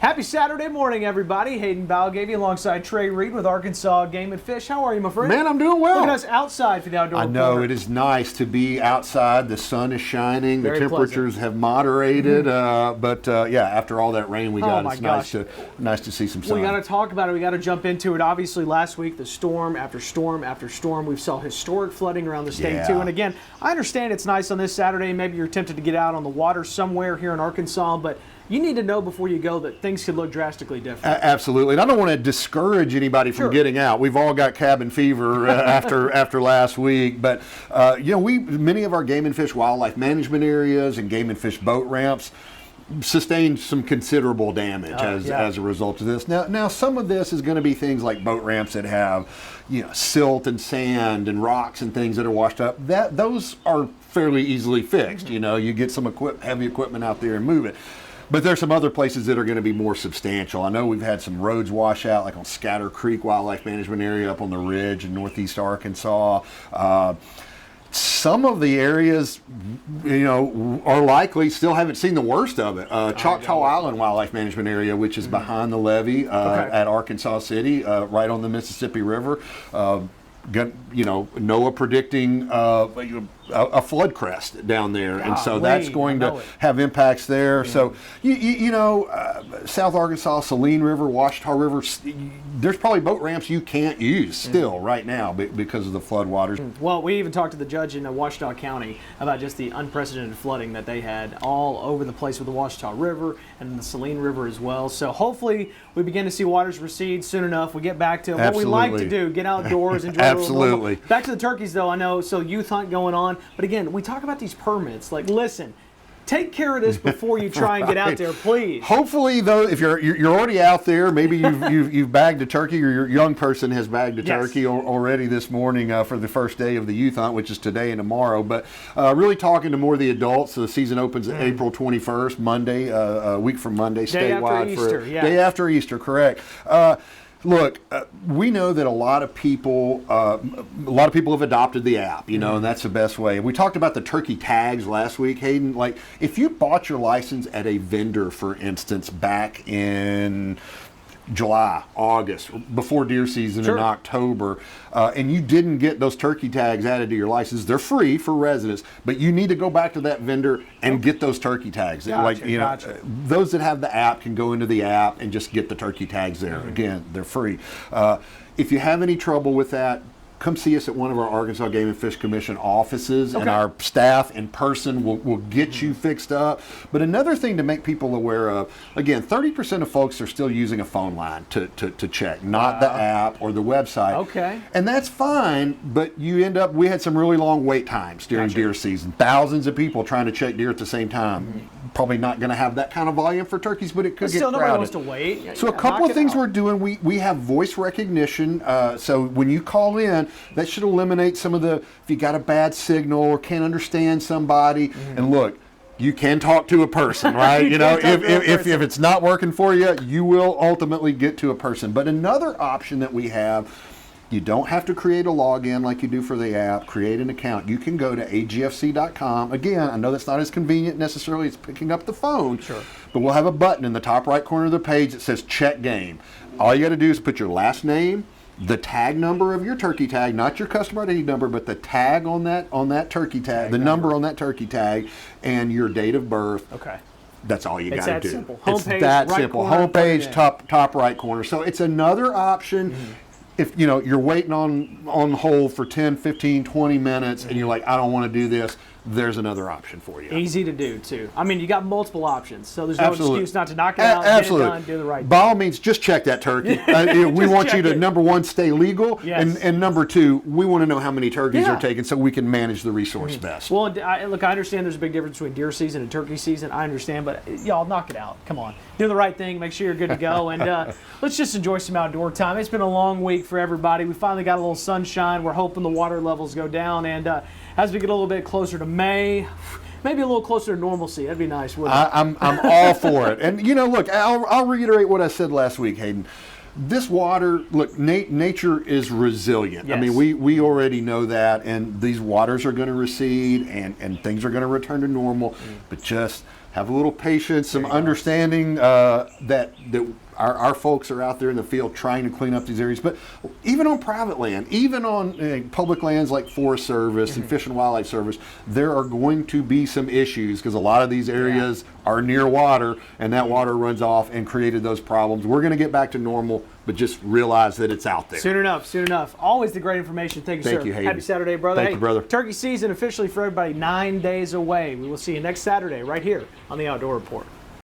Happy Saturday morning, everybody. Hayden Balgavy alongside Trey Reid with Arkansas Game and Fish. How are you, my friend? Man, I'm doing well. Look at us outside for the outdoor I know, corner. it is nice to be outside. The sun is shining. Very the temperatures have moderated. But after all that rain we got, it's nice to see some sun. We got to talk about it. We got to jump into it. Obviously, last week, the storm after storm after storm. We saw historic flooding around the state, too. And again, I understand it's nice on this Saturday. Maybe you're tempted to get out on the water somewhere here in Arkansas, but you need to know before you go that things could look drastically different. Absolutely. And I don't want to discourage anybody from getting out. We've all got cabin fever after last week. But, many of our game and fish wildlife management areas and game and fish boat ramps sustained some considerable damage as a result of this. Now, some of this is going to be things like boat ramps that have, silt and sand and rocks and things that are washed up. Those are fairly easily fixed. You get some heavy equipment out there and move it. But there's some other places that are going to be more substantial. I know we've had some roads wash out, like on Scatter Creek Wildlife Management Area up on the ridge in northeast Arkansas. Some of the areas, are likely still haven't seen the worst of it. Choctaw Island Wildlife Management Area, which is behind the levee at Arkansas City, right on the Mississippi River. NOAA predicting a flood crest down there, and so that's going to have impacts there. So, South Arkansas, Saline River, Washita River, there's probably boat ramps you can't use still right now because of the flood waters. Well, we even talked to the judge in Washita County about just the unprecedented flooding that they had all over the place with the Washita River and the Saline River as well. So hopefully we begin to see waters recede soon enough. We get back to what we like to do, get outdoors, enjoy a little Back to the turkeys, though. I know, so youth hunt going on. But again, we talk about these permits. Like, listen, take care of this before you try and get out there, please. Hopefully, though, if you're already out there, maybe you've bagged a turkey, or your young person has bagged a turkey already this morning for the first day of the youth hunt, which is today and tomorrow. But really talking to more of the adults. So the season opens April 21st, Monday, a week from Monday, statewide. Day after Easter, correct. Look, we know that a lot of people have adopted the app, and that's the best way. We talked about the turkey tags last week, Hayden. Like, if you bought your license at a vendor, for instance, back in July, August, before deer season in October, and you didn't get those turkey tags added to your license, they're free for residents, but you need to go back to that vendor and get those turkey tags. Those that have the app can go into the app and just get the turkey tags there. Again, they're free. If you have any trouble with that, come see us at one of our Arkansas Game and Fish Commission offices, and our staff in person will get you fixed up. But another thing to make people aware of, again, 30% of folks are still using a phone line to check, not the app or the website. Okay. And that's fine, but we had some really long wait times during deer season. Thousands of people trying to check deer at the same time. Probably not going to have that kind of volume for turkeys, but it could get crowded. Nobody wants to wait. So a couple of things we're doing. We have voice recognition. So when you call in, that should eliminate some of if you got a bad signal or can't understand somebody. And look, you can talk to a person, right? If it's not working for you, you will ultimately get to a person. But another option that we have, you don't have to create a login like you do for the app, create an account. You can go to agfc.com. Again, I know that's not as convenient necessarily as picking up the phone, but we'll have a button in the top right corner of the page that says check game. All you got to do is put your last name, the tag number of your turkey tag, not your customer ID number, but the tag on that turkey tag, the number on that turkey tag, and your date of birth. Okay. That's all you got to do. Simple. It's that simple. Homepage, top right corner. So it's another option. If you're waiting on hold for 10, 15, 20 minutes and you're like, I don't want to do this, there's another option for you. Easy to do, too. I mean, you got multiple options, so there's no excuse not to knock it out, get it done, do the right thing. By all means, just check that turkey. We want you to, number one, stay legal, and number two, we want to know how many turkeys are taken so we can manage the resource best. Well, I understand there's a big difference between deer season and turkey season. I understand, but y'all knock it out. Come on. Do the right thing. Make sure you're good to go, and let's just enjoy some outdoor time. It's been a long week for everybody. We finally got a little sunshine. We're hoping the water levels go down, and as we get a little bit closer to May, maybe a little closer to normalcy. That'd be nice, wouldn't it? I'm all for it. And, look, I'll reiterate what I said last week, Hayden. This water, look, nature is resilient. Yes. I mean, we already know that, and these waters are going to recede, and things are going to return to normal. But just have a little patience, some understanding that our folks are out there in the field trying to clean up these areas. But even on private land, even on public lands like Forest Service and Fish and Wildlife Service, there are going to be some issues because a lot of these areas are near water, and that water runs off and created those problems. We're going to get back to normal, but just realize that it's out there. Soon enough, soon enough. Always the great information. Thank you, sir. Thank you, Hayden. Happy Saturday, brother. Thank you, brother. Turkey season officially for everybody 9 days away. We will see you next Saturday right here on the Outdoor Report.